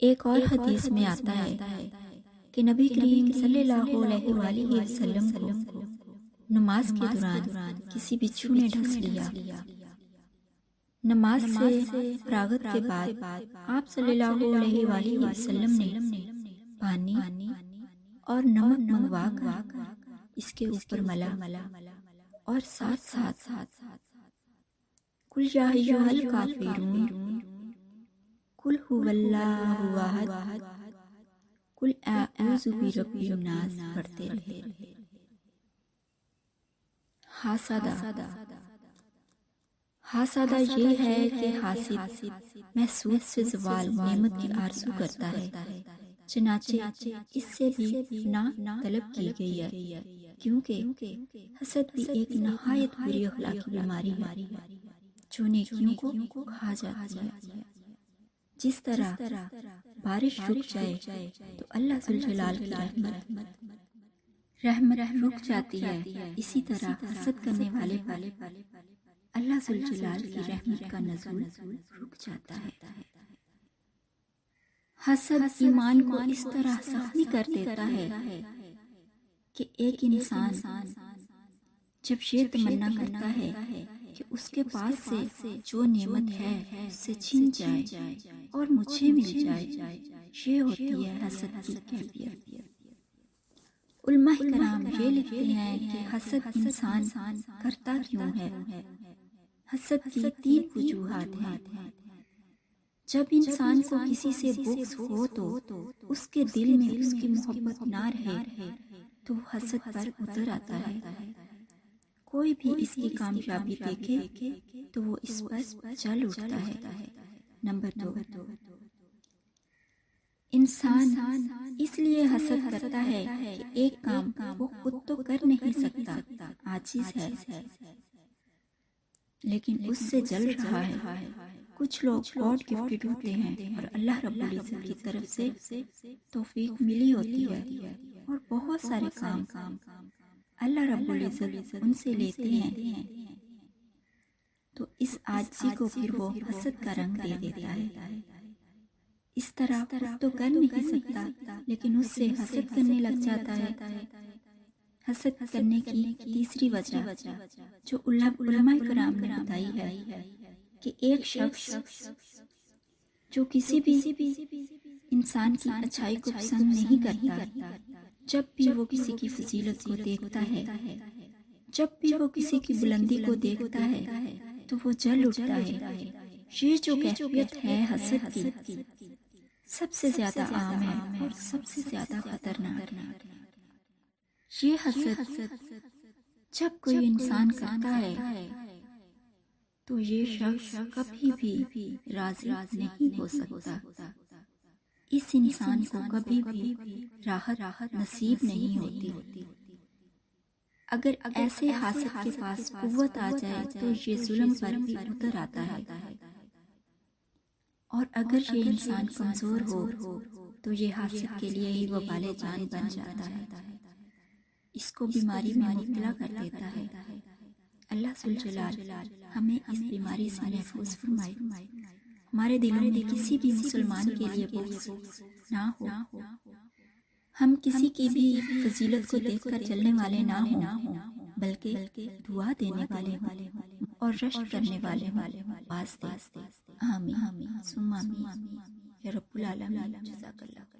ایک اور حدیث میں آتا ہے کہ نبی کریم صلی اللہ علیہ وآلہ وسلم کو نماز کے دوران کسی بچھو نے ڈس لیا۔ نماز سے فراغت کے بعد آپ صلی اللہ علیہ وآلہ وسلم نے پانی اور نمک منگوا کر اس کے اوپر ملا اور ساتھ ساتھ قل یا ایھا الکافرون، قل هو اللہ احد، قل اعوذ برب الناس پڑھتے رہے۔ حاسدہ یہ ہے کہ حاسد محسود سے زوال نعمت کی آرزو کرتا ہے، چنانچہ اس سے بھی نہ طلب کی گئی ہے، کیونکہ حسد بھی ایک نہایت بری اخلاقی بیماری ہے جو نیکیوں کو کھا جاتی ہے۔ جس طرح بارش رک جائے تو اللہ ذوالجلال کی رحمت رک جاتی ہے، اسی طرح حسد کرنے والے پر اللہ ذوالجلال کی رحمت کا نزول رک جاتا ہے۔ حسد ایمان کو اس طرح زخمی کر دیتا ہے کہ ایک انسان جب یہ تمنا کرتا ہے کہ اس کے پاس سے جو نعمت ہے اس سے چھن جائے اور مجھے مل جائے، یہ ہوتی ہے حسد کی کیفیت۔ علماء کرام یہ لکھتے ہیں کہ حسد انسان کرتا کیوں ہے۔ حسد کی 3 وجوہات ہیں۔ جب انسان کو کسی سے بغض ہو تو اس کے دل میں اس کی محبت نہ رہے تو حسد پر اتر آتا ہے۔ کوئی بھی اس کی کامیابی دیکھے تو وہ اس پر جل اٹھتا ہے۔ نمبر 2، انسان اس لیے حسد کرتا ہے کہ ایک کام وہ خود تو کر نہیں سکتا، عاجز ہے، لیکن اس سے جل رہا ہے۔ کچھ لوگ گاڈ گفٹڈ ہوتے ہیں اور اللہ رب العزت کی طرف سے توفیق ملی ہوتی ہے اور بہت سارے کام اللہ رب العزت ان سے لیتے ہیں، تو اس عاجزی کو پھر وہ حسد کا رنگ دے دیتا ہے۔ اس طرح خود تو کر نہیں سکتا لیکن اس سے حسد کرنے لگ جاتا ہے۔ حسد کرنے کی تیسری وجہ جو علماء کرام نے بتائی ہے کہ ایک شخص جو کسی بھی انسان کی اچھائی کو پسند نہیں کرتا، جب بھی وہ کسی کی فضیلت کو دیکھتا ہے، جب بھی وہ کسی کی بلندی کو دیکھتا ہے تو وہ جل اٹھتا ہے۔ یہ جو کیفیت ہے حسد کی، سب سے زیادہ عام ہے اور سب سے زیادہ خطرناک۔ یہ حسد جب کوئی انسان کرتا ہے تو یہ شخص کبھی بھی راضی نہیں ہو سکتا۔ اس انسان کو کبھی بھی راحت نصیب نہیں ہوتی۔ اگر ایسے حاسد کے پاس قوت آ جائے تو یہ ظلم پر بھی اتر آتا ہے، اور اگر یہ انسان کمزور ہو تو یہ حاسد کے لیے ہی وبال جان بن جاتا ہے، اس کو بیماری میں مبتلا کر دیتا ہے۔ اللہ ذوالجلال ہمیں اس بیماری سے محفوظ فرمائے، ہمارے دلوں میں کسی بھی مسلمان کے لیے بغض نہ ہو، ہم کسی کی بھی فضیلت کو دیکھ کر جلنے والے نہ ہوں، بلکہ دعا دینے والے ہوں اور رشک کرنے والے ہوں۔ واسطے آمین ثم آمین یا رب العالمین۔ جزاک اللہ۔